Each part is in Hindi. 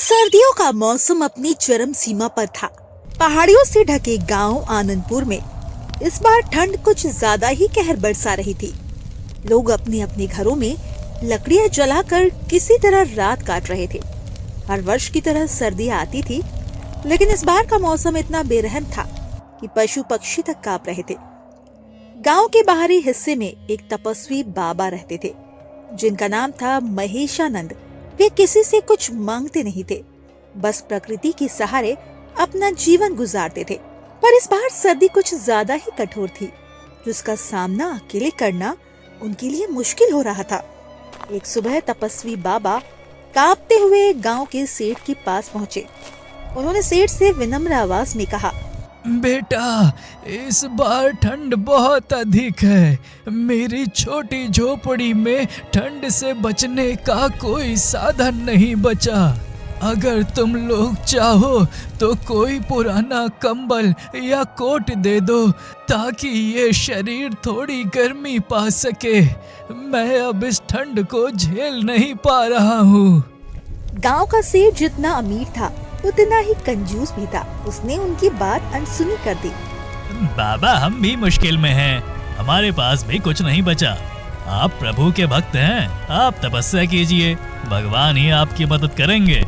सर्दियों का मौसम अपनी चरम सीमा पर था। पहाड़ियों से ढके गांव आनंदपुर में इस बार ठंड कुछ ज्यादा ही कहर बरसा रही थी। लोग अपने अपने घरों में लकड़ियां जलाकर किसी तरह रात काट रहे थे। हर वर्ष की तरह सर्दियां आती थी, लेकिन इस बार का मौसम इतना बेरहम था कि पशु पक्षी तक कांप रहे थे। गांव के बाहरी हिस्से में एक तपस्वी बाबा रहते थे, जिनका नाम था महेशानंद। वे किसी से कुछ मांगते नहीं थे, बस प्रकृति के सहारे अपना जीवन गुजारते थे। पर इस बार सर्दी कुछ ज्यादा ही कठोर थी, जिसका सामना अकेले करना उनके लिए मुश्किल हो रहा था। एक सुबह तपस्वी बाबा कांपते हुए गांव के सेठ के पास पहुंचे। उन्होंने सेठ से विनम्र आवाज में कहा, बेटा, इस बार ठंड बहुत अधिक है। मेरी छोटी झोपड़ी में ठंड से बचने का कोई साधन नहीं बचा। अगर तुम लोग चाहो तो कोई पुराना कंबल या कोट दे दो, ताकि ये शरीर थोड़ी गर्मी पा सके। मैं अब इस ठंड को झेल नहीं पा रहा हूँ। गांव का सेठ जितना अमीर था उतना ही कंजूस भी था। उसने उनकी बात अनसुनी कर दी। बाबा, हम भी मुश्किल में हैं। हमारे पास भी कुछ नहीं बचा। आप प्रभु के भक्त हैं, आप तपस्या कीजिए, भगवान ही आपकी मदद करेंगे।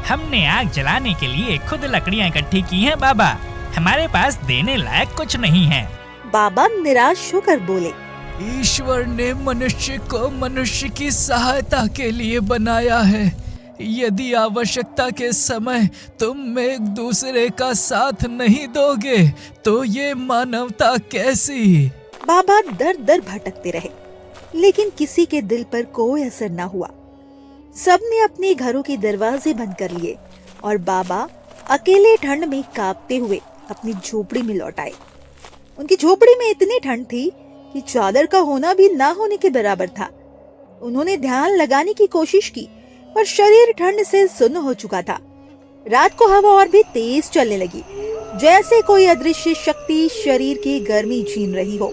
हमने आग जलाने के लिए खुद लकड़ियां इकट्ठी की हैं बाबा। हमारे पास देने लायक कुछ नहीं है। बाबा निराश होकर बोले, ईश्वर ने मनुष्य को मनुष्य की सहायता के लिए बनाया है। यदि आवश्यकता के समय तुम एक दूसरे का साथ नहीं दोगे तो ये मानवता कैसी। बाबा दर दर भटकते रहे, लेकिन किसी के दिल पर कोई असर न हुआ। सबने अपने घरों के दरवाजे बंद कर लिए और बाबा अकेले ठंड में कांपते हुए अपनी झोपड़ी में लौट आए। उनकी झोपड़ी में इतनी ठंड थी कि चादर का होना भी ना होने के बराबर था। उन्होंने ध्यान लगाने की कोशिश की, पर शरीर ठंड से सुन्न हो चुका था। रात को हवा और भी तेज चलने लगी, जैसे कोई अदृश्य शक्ति शरीर की गर्मी छीन रही हो।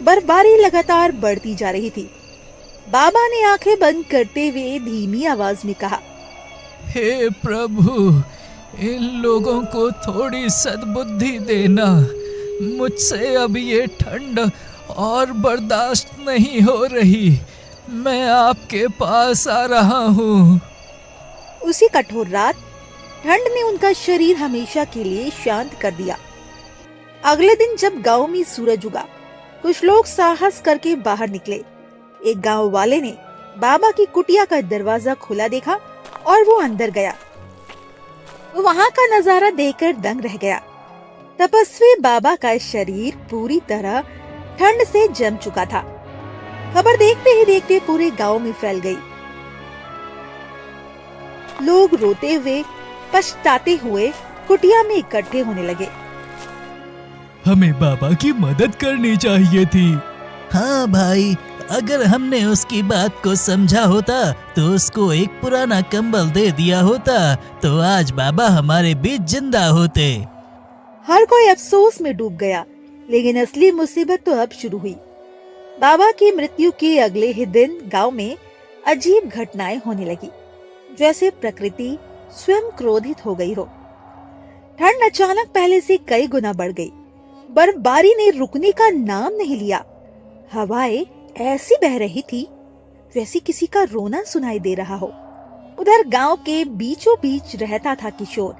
बर्फबारी लगातार बढ़ती जा रही थी। बाबा ने आंखें बंद करते हुए धीमी आवाज में कहा, हे प्रभु, इन लोगों को थोड़ी सद्बुद्धि देना। मुझसे अब ये ठंड और बर्दाश्त नहीं हो रही। मैं आपके पास आ रहा हूँ। उसी कठोर रात ठंड ने उनका शरीर हमेशा के लिए शांत कर दिया। अगले दिन जब गांव में सूरज उगा, कुछ लोग साहस करके बाहर निकले। एक गांव वाले ने बाबा की कुटिया का दरवाजा खुला देखा और वो अंदर गया। वहां का नजारा देखकर दंग रह गया। तपस्वी बाबा का शरीर पूरी तरह ठंड से जम चुका था। खबर देखते ही देखते पूरे गांव में फैल गई। लोग रोते हुए, पछताते हुए कुटिया में इकट्ठे होने लगे। हमें बाबा की मदद करनी चाहिए थी। हाँ भाई, अगर हमने उसकी बात को समझा होता तो उसको एक पुराना कंबल दे दिया होता तो आज बाबा हमारे बीच जिंदा होते। हर कोई अफसोस में डूब गया, लेकिन असली मुसीबत तो अब शुरू हुई। बाबा की मृत्यु के अगले ही दिन गांव में अजीब घटनाएं होने लगी, जैसे प्रकृति स्वयं क्रोधित हो गई हो। ठंड अचानक पहले से कई गुना बढ़ गई। बर्फबारी ने रुकने का नाम नहीं लिया। हवाएं ऐसी बह रही थी जैसे किसी का रोना सुनाई दे रहा हो। उधर गांव के बीचों बीच रहता था किशोर,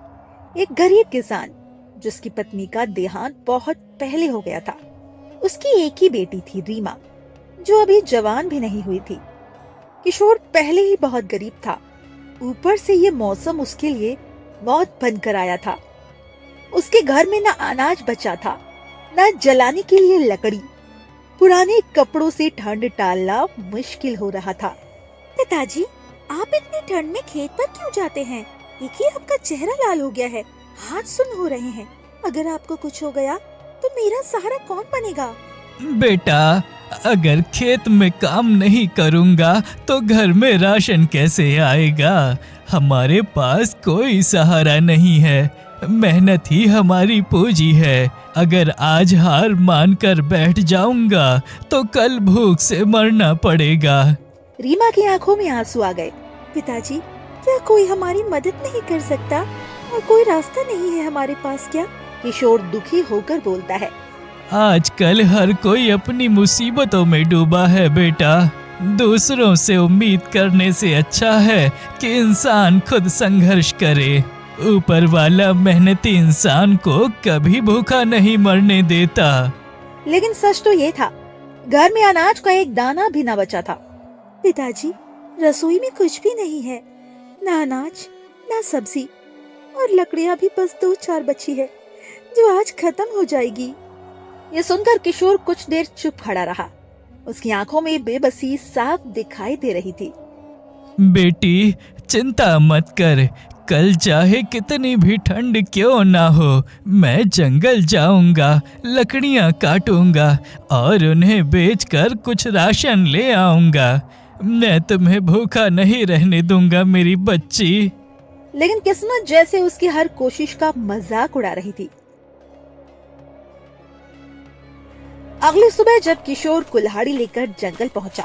एक गरीब किसान जिसकी पत्नी का देहांत बहुत पहले हो गया था। उसकी एक ही बेटी थी, रीमा, जो अभी जवान भी नहीं हुई थी। किशोर पहले ही बहुत गरीब था, ऊपर से ये मौसम उसके लिए मौत बनकर आया था। उसके घर में न अनाज बचा था, न जलाने के लिए लकड़ी। पुराने कपड़ों से ठंड टालना मुश्किल हो रहा था। पिताजी, आप इतनी ठंड में खेत पर क्यों जाते हैं? देखिए, आपका चेहरा लाल हो गया है, हाथ सुन्न हो रहे हैं। अगर आपको कुछ हो गया तो मेरा सहारा कौन बनेगा? बेटा, अगर खेत में काम नहीं करूँगा तो घर में राशन कैसे आएगा? हमारे पास कोई सहारा नहीं है। मेहनत ही हमारी पूंजी है। अगर आज हार मानकर बैठ जाऊंगा तो कल भूख से मरना पड़ेगा। रीमा की आंखों में आंसू आ गए। पिताजी, क्या कोई हमारी मदद नहीं कर सकता? और कोई रास्ता नहीं है हमारे पास क्या? किशोर दुखी होकर बोलता है। आजकल हर कोई अपनी मुसीबतों में डूबा है बेटा। दूसरों से उम्मीद करने से अच्छा है कि इंसान खुद संघर्ष करे। ऊपर वाला मेहनती इंसान को कभी भूखा नहीं मरने देता। लेकिन सच तो ये था, घर में अनाज का एक दाना भी न बचा था। पिताजी, रसोई में कुछ भी नहीं है, ना अनाज, ना सब्जी, और लकड़ियां भी बस 2-4 बची है, जो आज खत्म हो जाएगी। ये सुनकर किशोर कुछ देर चुप खड़ा रहा। उसकी आंखों में बेबसी साफ दिखाई दे रही थी। बेटी, चिंता मत कर। कल चाहे कितनी भी ठंड क्यों ना हो, मैं जंगल जाऊंगा, लकड़ियां काटूंगा और उन्हें बेचकर कुछ राशन ले आऊंगा। मैं तुम्हें भूखा नहीं रहने दूंगा मेरी बच्ची। लेकिन किस्मत जैसे उसकी हर कोशिश का मजाक उड़ा रही थी। अगली सुबह जब किशोर कुल्हाड़ी लेकर जंगल पहुंचा,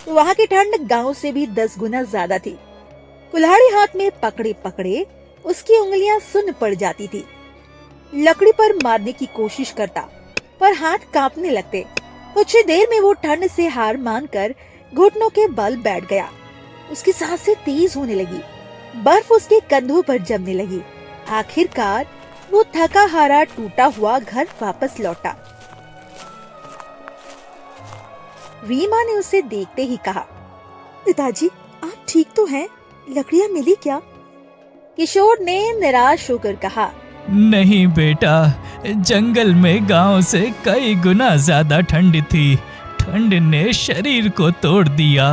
तो वहां की ठंड गांव से भी 10 गुना ज्यादा थी। कुल्हाड़ी हाथ में पकड़े पकड़े उसकी उंगलियां सुन्न पड़ जाती थी। लकड़ी पर मारने की कोशिश करता, पर हाथ कांपने लगते। कुछ ही देर में वो ठंड से हार मानकर घुटनों के बल बैठ गया। उसकी सांसें तेज होने लगी, बर्फ उसके कंधों पर जमने लगी। आखिरकार वो थका हारा टूटा हुआ घर वापस लौटा। रीमा ने उसे देखते ही कहा, पिताजी, आप ठीक तो हैं? लकड़ियां मिली क्या? किशोर ने निराश होकर कहा, नहीं बेटा, जंगल में गांव से कई गुना ज्यादा ठंड थी। ठंड ने शरीर को तोड़ दिया।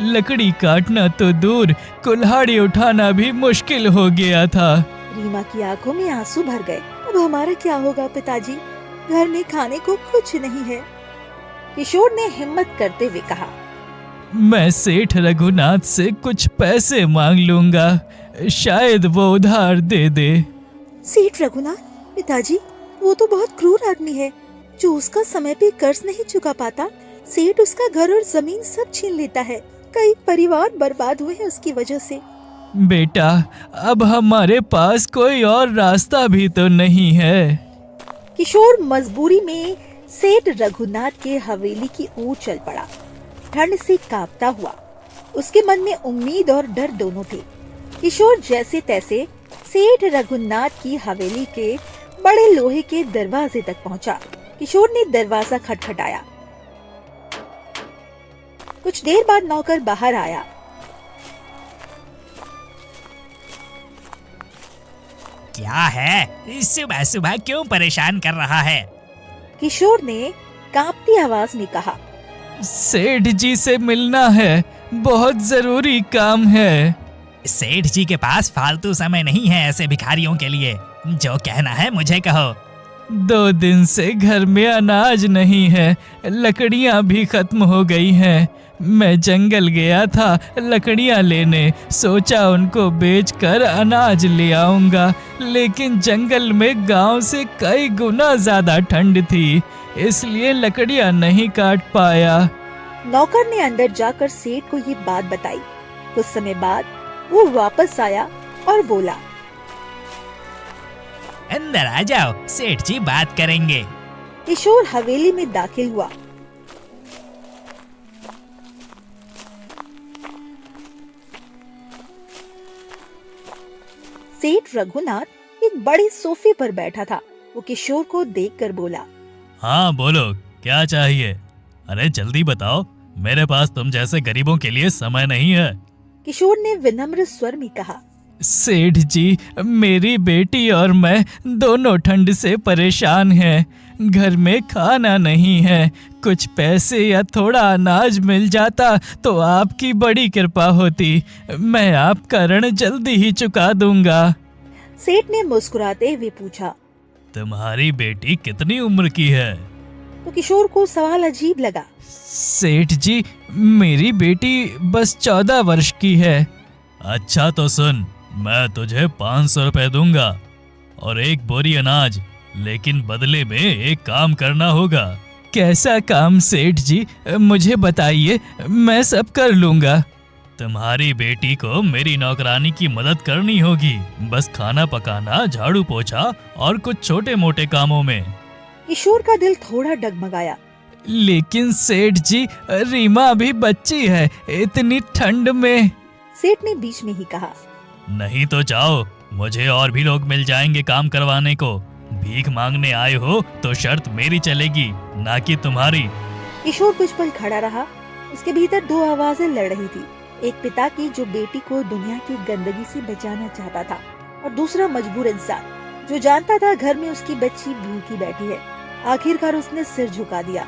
लकड़ी काटना तो दूर, कुल्हाड़ी उठाना भी मुश्किल हो गया था। रीमा की आंखों में आंसू भर गए। अब हमारा क्या होगा पिताजी? घर में खाने को कुछ नहीं है। किशोर ने हिम्मत करते हुए कहा, मैं सेठ रघुनाथ से कुछ पैसे मांग लूंगा, शायद वो उधार दे दे। सेठ रघुनाथ? पिताजी, वो तो बहुत क्रूर आदमी है, जो उसका समय पे कर्ज नहीं चुका पाता। सेठ उसका घर और जमीन सब छीन लेता है। कई परिवार बर्बाद हुए हैं उसकी वजह से। बेटा, अब हमारे पास कोई और रास्ता भी तो नहीं है। किशोर मजबूरी में सेठ रघुनाथ के हवेली की ओर चल पड़ा। ठंड से कांपता हुआ उसके मन में उम्मीद और डर दोनों थे। किशोर जैसे तैसे सेठ रघुनाथ की हवेली के बड़े लोहे के दरवाजे तक पहुंचा। किशोर ने दरवाजा खटखटाया। कुछ देर बाद नौकर बाहर आया। क्या है? सुबह सुबह क्यों परेशान कर रहा है? किशोर ने कांपती आवाज में कहा, सेठ जी से मिलना है, बहुत जरूरी काम है। सेठ जी के पास फालतू समय नहीं है ऐसे भिखारियों के लिए। जो कहना है मुझे कहो। 2 दिन से घर में अनाज नहीं है, लकड़ियां भी खत्म हो गई हैं। मैं जंगल गया था लकड़ियां लेने, सोचा उनको बेचकर अनाज ले आऊंगा, लेकिन जंगल में गांव से कई गुना ज्यादा ठंड थी, इसलिए लकड़ियां नहीं काट पाया। नौकर ने अंदर जाकर सेठ को ये बात बताई। कुछ समय बाद वो वापस आया और बोला, अंदर आ जाओ, सेठ जी बात करेंगे। किशोर हवेली में दाखिल हुआ। सेठ रघुनाथ एक बड़े सोफे पर बैठा था। वो किशोर को देखकर बोला, हाँ बोलो, क्या चाहिए? अरे जल्दी बताओ, मेरे पास तुम जैसे गरीबों के लिए समय नहीं है। किशोर ने विनम्र स्वर में कहा, सेठ जी, मेरी बेटी और मैं दोनों ठंड से परेशान हैं। घर में खाना नहीं है। कुछ पैसे या थोड़ा अनाज मिल जाता तो आपकी बड़ी कृपा होती। मैं आपका ऋण जल्दी ही चुका दूंगा। सेठ ने मुस्कुराते हुए पूछा, तुम्हारी बेटी कितनी उम्र की है? तो किशोर को सवाल अजीब लगा। सेठ जी, मेरी बेटी बस 14 वर्ष की है। अच्छा तो सुन, मैं तुझे 500 रुपए दूंगा और 1 बोरी अनाज, लेकिन बदले में एक काम करना होगा। कैसा काम सेठ जी, मुझे बताइए, मैं सब कर लूंगा। तुम्हारी बेटी को मेरी नौकरानी की मदद करनी होगी, बस खाना पकाना, झाड़ू पोछा और कुछ छोटे मोटे कामों में। किशोर का दिल थोड़ा डगमगाया। लेकिन सेठ जी, रीमा अभी बच्ची है, इतनी ठंड में। सेठ ने बीच में ही कहा। नहीं तो जाओ, मुझे और भी लोग मिल जाएंगे काम करवाने को। भीख मांगने आए हो तो शर्त मेरी चलेगी, ना कि तुम्हारी। किशोर कुछ पल खड़ा रहा। उसके भीतर दो आवाजें लड़ रही थी, एक पिता की जो बेटी को दुनिया की गंदगी से बचाना चाहता था, और दूसरा मजबूर इंसान जो जानता था घर में उसकी बच्ची भूखी बैठी है। आखिरकार उसने सिर झुका दिया।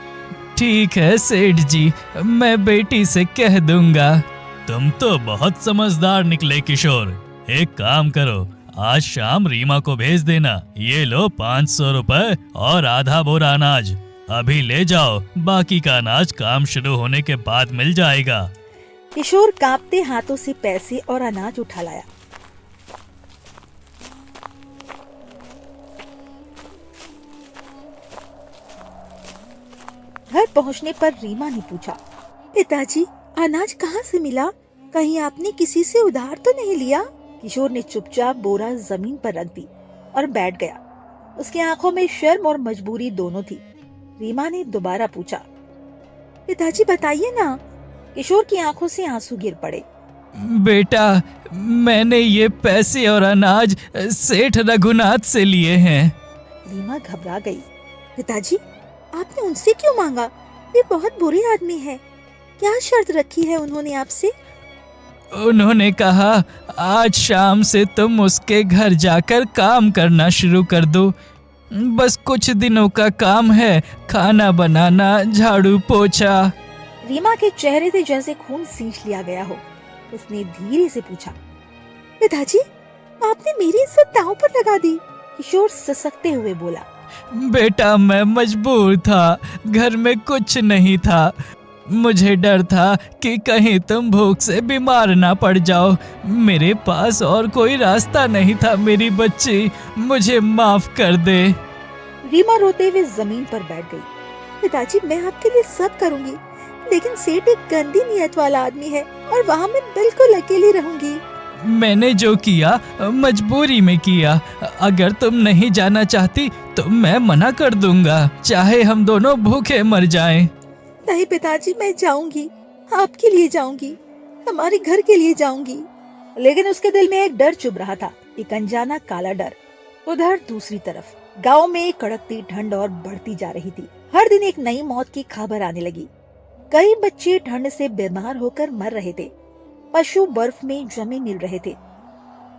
ठीक है सेठ जी, मैं बेटी से कह दूंगा। तुम तो बहुत समझदार निकले किशोर। एक काम करो, आज शाम रीमा को भेज देना। ये लो 500 रुपए और आधा बोरा अनाज। अभी ले जाओ, बाकी का अनाज काम शुरू होने के बाद मिल जाएगा। किशोर कांपते हाथों से पैसे और अनाज उठा लाया। घर पहुंचने पर रीमा ने पूछा, पिताजी अनाज कहाँ से मिला? कहीं आपने किसी से उधार तो नहीं लिया? किशोर ने चुपचाप बोरा जमीन पर रख दी और बैठ गया। उसकी आंखों में शर्म और मजबूरी दोनों थी। रीमा ने दोबारा पूछा, पिताजी बताइए ना। किशोर की आंखों से आंसू गिर पड़े। बेटा, मैंने ये पैसे और अनाज सेठ रघुनाथ से लिए हैं। रीमा घबरा गई। पिताजी, आपने उनसे क्यों मांगा? वे बहुत बुरे आदमी है। क्या शर्त रखी है उन्होंने आपसे? उन्होंने कहा, आज शाम से तुम उसके घर जाकर काम करना शुरू कर दो। बस कुछ दिनों का काम है, खाना बनाना, झाड़ू पोछा। रीमा के चेहरे से जैसे खून सींच लिया गया हो। उसने धीरे से पूछा, पिताजी आपने मेरी इज्जत दांव पर लगा दी। किशोर ससकते हुए बोला, बेटा मैं मजबूर था, घर में कुछ नहीं था। मुझे डर था कि कहीं तुम भूख से बीमार ना पड़ जाओ। मेरे पास और कोई रास्ता नहीं था मेरी बच्ची, मुझे माफ कर दे। रीमा रोते हुए जमीन पर बैठ गई। पिताजी मैं आपके लिए सब करूंगी, लेकिन सेठ एक गंदी नियत वाला आदमी है और वहाँ मैं बिल्कुल अकेली रहूंगी। मैंने जो किया मजबूरी में किया। अगर तुम नहीं जाना चाहती तो मैं मना कर दूंगा, चाहे हम दोनों भूखे मर जाएं। नहीं पिताजी, मैं जाऊंगी, आपके लिए जाऊंगी, हमारे घर के लिए जाऊंगी। लेकिन उसके दिल में एक डर चुभ रहा था, एक अनजाना काला डर। उधर दूसरी तरफ गांव में कड़कती ठंड और बढ़ती जा रही थी। हर दिन एक नई मौत की खबर आने लगी। कई बच्चे ठंड से बीमार होकर मर रहे थे, पशु बर्फ में जमे मिल रहे थे।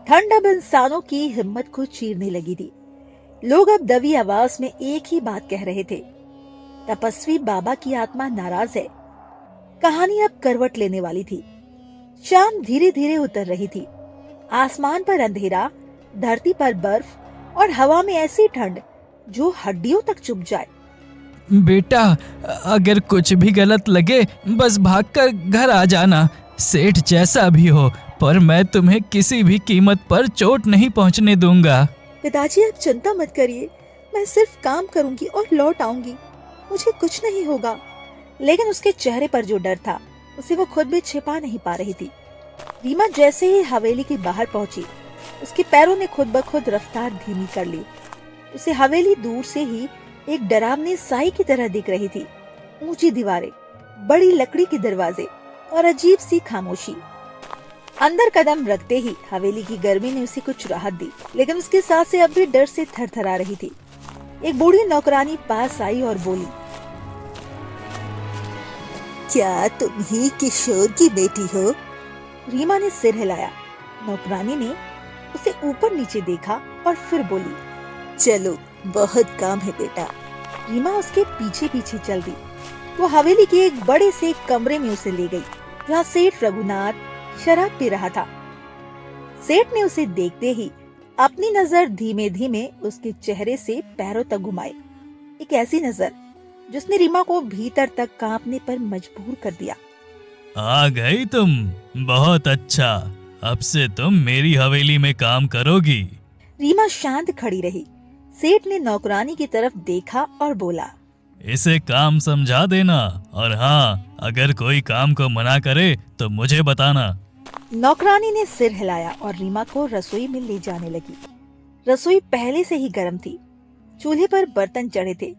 ठंड अब इंसानों की हिम्मत को चीरने लगी थी। लोग अब दबी आवाज में एक ही बात कह रहे थे, तपस्वी बाबा की आत्मा नाराज है। कहानी अब करवट लेने वाली थी। शाम धीरे धीरे उतर रही थी। आसमान पर अंधेरा, धरती पर बर्फ और हवा में ऐसी ठंड जो हड्डियों तक चुभ जाए। बेटा, अगर कुछ भी गलत लगे बस भागकर घर आ जाना, सेठ जैसा भी हो, पर मैं तुम्हें किसी भी कीमत पर चोट नहीं पहुंचने दूंगा। पिताजी आप चिंता मत करिए, मैं सिर्फ काम करूंगी और लौट आऊंगी, मुझे कुछ नहीं होगा। लेकिन उसके चेहरे पर जो डर था उसे वो खुद भी छिपा नहीं पा रही थी। रीमा जैसे ही हवेली के बाहर पहुंची, उसके पैरों ने खुद ब खुद रफ्तार धीमी कर ली। उसे हवेली दूर से ही एक डरावनी साई की तरह दिख रही थी। ऊंची दीवारें, बड़ी लकड़ी के दरवाजे और अजीब सी खामोशी। अंदर कदम रखते ही हवेली की गर्मी ने उसे कुछ राहत दी, लेकिन उसकी सांसें अब भी डर से थरथरा रही थी। एक बूढ़ी नौकरानी पास आई और बोली, क्या तुम ही किशोर की बेटी हो? रीमा ने सिर हिलाया। नौकरानी ने उसे ऊपर नीचे देखा और फिर बोली, चलो बहुत काम है बेटा। रीमा उसके पीछे पीछे चल दी। वो हवेली के एक बड़े से कमरे में उसे ले गई, जहाँ सेठ रघुनाथ शराब पी रहा था। सेठ ने उसे देखते ही अपनी नजर धीमे धीमे उसके चेहरे से पैरों तक घुमाई। एक ऐसी नजर जिसने रीमा को भीतर तक कांपने पर मजबूर कर दिया। आ गई तुम, बहुत अच्छा। अब से तुम मेरी हवेली में काम करोगी। रीमा शांत खड़ी रही। सेठ ने नौकरानी की तरफ देखा और बोला, इसे काम समझा देना, और हाँ, अगर कोई काम को मना करे तो मुझे बताना। नौकरानी ने सिर हिलाया और रीमा को रसोई में ले जाने लगी। रसोई पहले से ही गर्म थी, चूल्हे पर बर्तन चढ़े थे।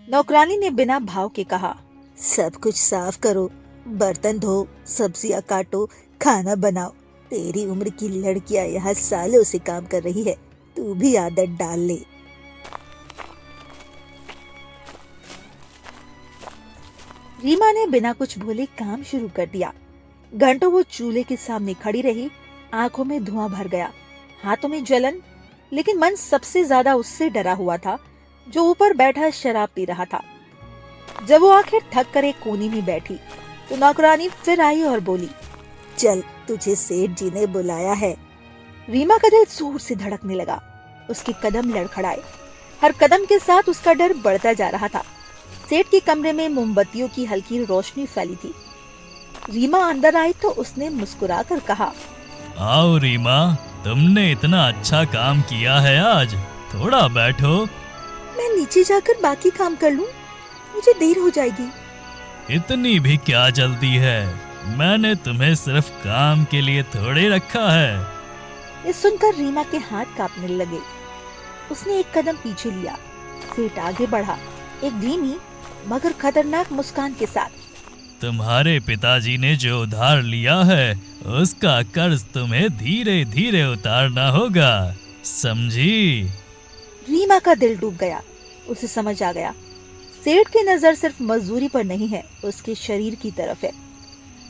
नौकरानी ने बिना भाव के कहा, सब कुछ साफ करो, बर्तन धो, सब्जियां काटो, खाना बनाओ। तेरी उम्र की लड़कियां यहाँ सालों से काम कर रही है, तू भी आदत डाल ले। रीमा ने बिना कुछ बोले काम शुरू कर दिया। घंटों वो चूल्हे के सामने खड़ी रही, आंखों में धुआं भर गया, हाथों में जलन, लेकिन मन सबसे ज्यादा उससे डरा हुआ था जो ऊपर बैठा शराब पी रहा था। जब वो आखिर थक कर एक कोने में बैठी तो नौकरानी फिर आई और बोली, चल, तुझे सेठ जी ने बुलाया है। रीमा का दिल जोर से धड़कने लगा, उसके कदम लड़खड़ाए, हर कदम के साथ उसका डर बढ़ता जा रहा था। सेठ के कमरे में मोमबत्तियों की हल्की रोशनी फैली थी। रीमा अंदर आई तो उसने मुस्कुराकर कहा, आओ रीमा, तुमने इतना अच्छा काम किया है आज, थोड़ा बैठो। मैं नीचे जाकर बाकी काम कर लूं, मुझे देर हो जाएगी। इतनी भी क्या जल्दी है, मैंने तुम्हें सिर्फ काम के लिए थोड़े रखा है। ये सुनकर रीमा के हाथ कांपने लगे। उसने एक कदम पीछे लिया। सेठ आगे बढ़ा, एक धीमी मगर खतरनाक मुस्कान के साथ, तुम्हारे पिताजी ने जो उधार लिया है उसका कर्ज तुम्हें धीरे धीरे उतारना होगा, समझी? रीमा का दिल डूब गया। उसे समझ आ गया, सेठ की नजर सिर्फ मजदूरी पर नहीं है, उसके शरीर की तरफ है।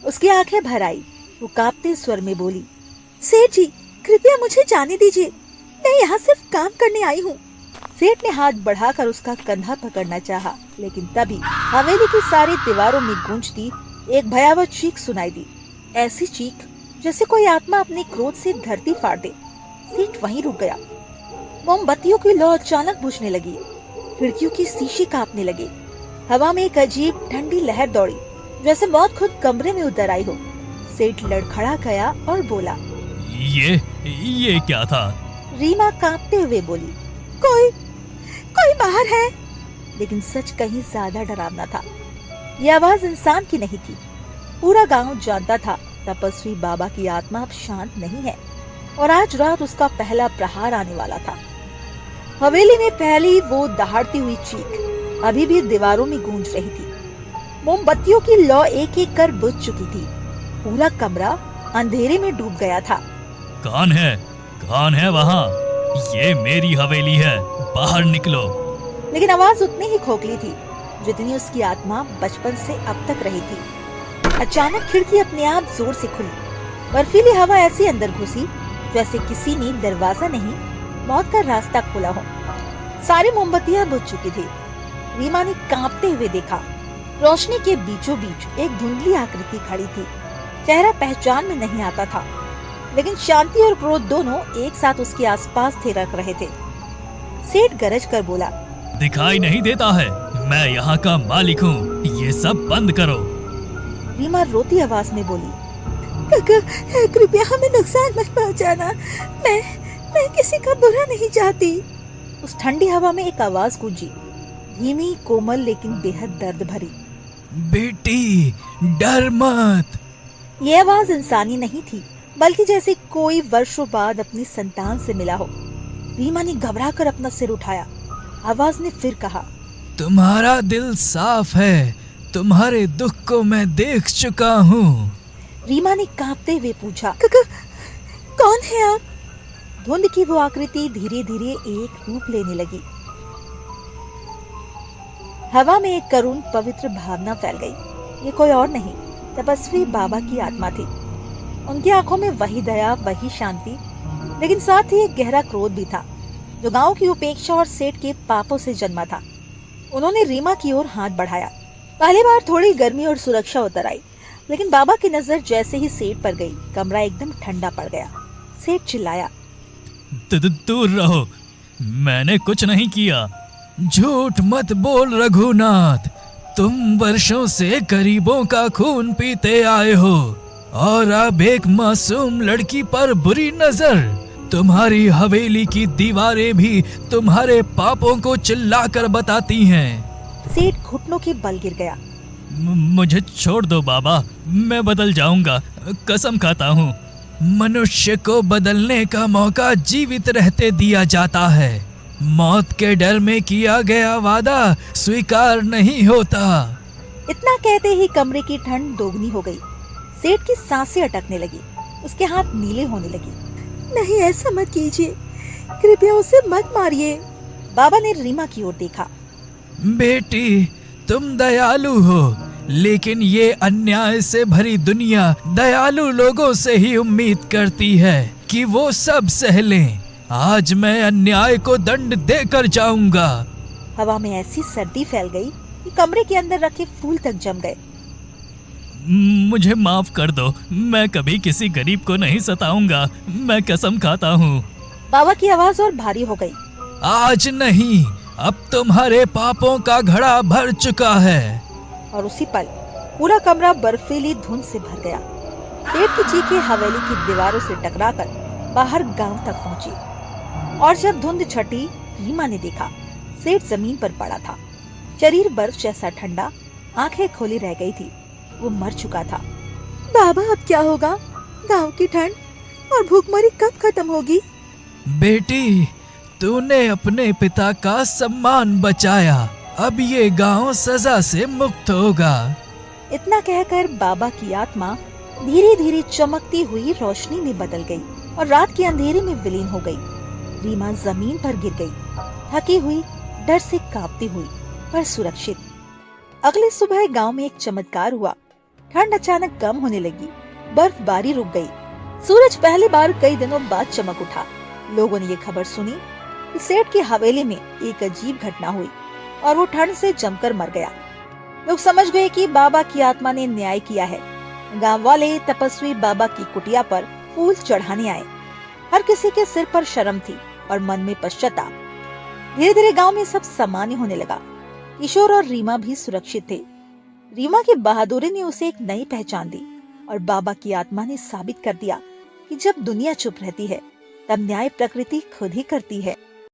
उसकी आंखें भर आई, वो कांपते स्वर में बोली, सेठ जी, कृपया मुझे जाने दीजिए, मैं यहाँ सिर्फ काम करने आई हूँ। सेठ ने हाथ बढ़ाकर उसका कंधा पकड़ना चाहा, लेकिन तभी हवेली की सारी दीवारों में गूंजती एक भयावह चीख सुनाई दी। ऐसी चीख जैसे कोई आत्मा अपने क्रोध से धरती फाड़ दे। सेठ वहीं रुक गया। मोमबत्तियों की लौ अचानक बुझने लगी, खिड़कियों की शीशे कांपने लगे, हवा में एक अजीब ठंडी लहर दौड़ी, जैसे मौत खुद कमरे में उतर आई हो। सेठ लड़खड़ा गया और बोला, ये क्या था? रीमा कांपते हुए बोली, कोई बाहर है। लेकिन सच कहीं ज्यादा डरावना था। यह आवाज इंसान की नहीं थी। पूरा गांव जानता था तपस्वी बाबा की आत्मा अब शांत नहीं है और आज रात उसका पहला प्रहार आने वाला था। हवेली में पहली वो दहाड़ती हुई चीख अभी भी दीवारों में गूंज रही थी। मोमबत्तियों की लौ एक एक कर बुझ चुकी थी। पूरा कमरा अंधेरे में डूब गया था। कौन है वहाँ? ये मेरी हवेली है, बाहर निकलो। लेकिन आवाज उतनी ही खोखली थी जितनी उसकी आत्मा बचपन से अब तक रही थी। अचानक खिड़की अपने आप जोर से खुली। बर्फीली हवा ऐसी अंदर घुसी जैसे किसी ने दरवाजा नहीं, मौत का रास्ता खोला हो। सारी मोमबत्तियां बुझ चुकी थी। रीमा ने कांपते हुए देखा, रोशनी के बीचों बीच एक धुंधली आकृति खड़ी थी। चेहरा पहचान में नहीं आता था, लेकिन शांति और क्रोध दोनों एक साथ उसके आसपास थिरक रहे थे। सेठ गरज कर बोला, दिखाई नहीं देता है, मैं यहाँ का मालिक हूँ, ये सब बंद करो। रीमा रोती आवाज में बोली, काका, कृपया हमें नुकसान मत पहुँचाना, मैं किसी का बुरा नहीं चाहती। उस ठंडी हवा में एक आवाज गूंजी, धीमी, कोमल लेकिन बेहद दर्द भरी, बेटी डर मत। ये आवाज इंसानी नहीं थी, बल्कि जैसे कोई वर्षों बाद अपनी संतान से मिला हो। रीमा ने घबरा कर अपना सिर उठाया। आवाज ने फिर कहा, तुम्हारा दिल साफ है, तुम्हारे दुख को मैं देख चुका हूँ। रीमा ने कांपते हुए पूछा, काका, कौन है आप? धुंध की वो आकृति धीरे धीरे एक रूप लेने लगी। हवा में एक करुण पवित्र भावना फैल गई। ये कोई और नहीं, तपस्वी बाबा की आत्मा थी। उनकी आंखों में वही दया, वही शांति, लेकिन साथ ही एक गहरा क्रोध भी था जो गांव की उपेक्षा और सेठ के पापों से जन्मा था। उन्होंने रीमा की ओर हाथ बढ़ाया। पहली बार थोड़ी गर्मी और सुरक्षा उतर आई, लेकिन बाबा की नजर जैसे ही सेठ पर गई, कमरा एकदम ठंडा पड़ गया। सेठ चिल्लाया, दूर रहो, मैंने कुछ नहीं किया। झूठ मत बोल रघुनाथ, तुम वर्षों से गरीबों का खून पीते आए हो और अब एक मासूम लड़की पर बुरी नजर। तुम्हारी हवेली की दीवारें भी तुम्हारे पापों को चिल्लाकर बताती हैं। सेठ घुटनों के बल गिर गया। मुझे छोड़ दो बाबा, मैं बदल जाऊंगा, कसम खाता हूँ। मनुष्य को बदलने का मौका जीवित रहते दिया जाता है। मौत के डर में किया गया वादा स्वीकार नहीं होता। इतना कहते ही कमरे की ठंड दोगुनी हो गई। सेठ की सांसें अटकने लगी, उसके हाथ नीले होने लगे। नहीं, ऐसा मत कीजिए, कृपया उसे मत मारिए। बाबा ने रीमा की ओर देखा। बेटी, तुम दयालु हो, लेकिन ये अन्याय से भरी दुनिया दयालु लोगों से ही उम्मीद करती है कि वो सब सह लें। आज मैं अन्याय को दंड देकर जाऊंगा। हवा में ऐसी सर्दी फैल गई कि कमरे के अंदर रखे फूल तक जम गए। मुझे माफ कर दो, मैं कभी किसी गरीब को नहीं सताऊंगा, मैं कसम खाता हूँ। बाबा की आवाज और भारी हो गई। आज नहीं, अब तुम्हारे पापों का घड़ा भर चुका है। और उसी पल पूरा कमरा बर्फीली धुंध से भर गया। सेठ की चीखें हवेली की दीवारों से टकराकर बाहर गांव तक पहुंची। और जब धुंध छटी, रीमा ने देखा सेठ जमीन पर पड़ा था। शरीर बर्फ जैसा ठंडा, आंखें खोली रह गई थी। वो मर चुका था। बाबा, अब क्या होगा? गांव की ठंड और भूखमरी कब खत्म होगी? बेटी, तूने अपने पिता का सम्मान बचाया, अब ये गांव सजा से मुक्त होगा। इतना कहकर बाबा की आत्मा धीरे धीरे चमकती हुई रोशनी में बदल गई और रात के अंधेरे में विलीन हो गई। रीमा जमीन पर गिर गई, थकी हुई, डर से कांपती हुई, पर सुरक्षित। अगले सुबह गांव में एक चमत्कार हुआ। ठंड अचानक कम होने लगी, बर्फबारी रुक गई। सूरज पहली बार कई दिनों बाद चमक उठा। लोगों ने ये खबर सुनी कि सेठ की हवेली में एक अजीब घटना हुई और वो ठंड से जमकर मर गया। लोग समझ गए कि बाबा की आत्मा ने न्याय किया है। गांव वाले तपस्वी बाबा की कुटिया पर फूल चढ़ाने आए। हर किसी के सिर पर शर्म थी और मन में पश्चाताप। धीरे धीरे गांव में सब सामान्य होने लगा। किशोर और रीमा भी सुरक्षित थे। रीमा की बहादुरी ने उसे एक नई पहचान दी और बाबा की आत्मा ने साबित कर दिया कि जब दुनिया चुप रहती है, तब न्याय प्रकृति खुद ही करती है।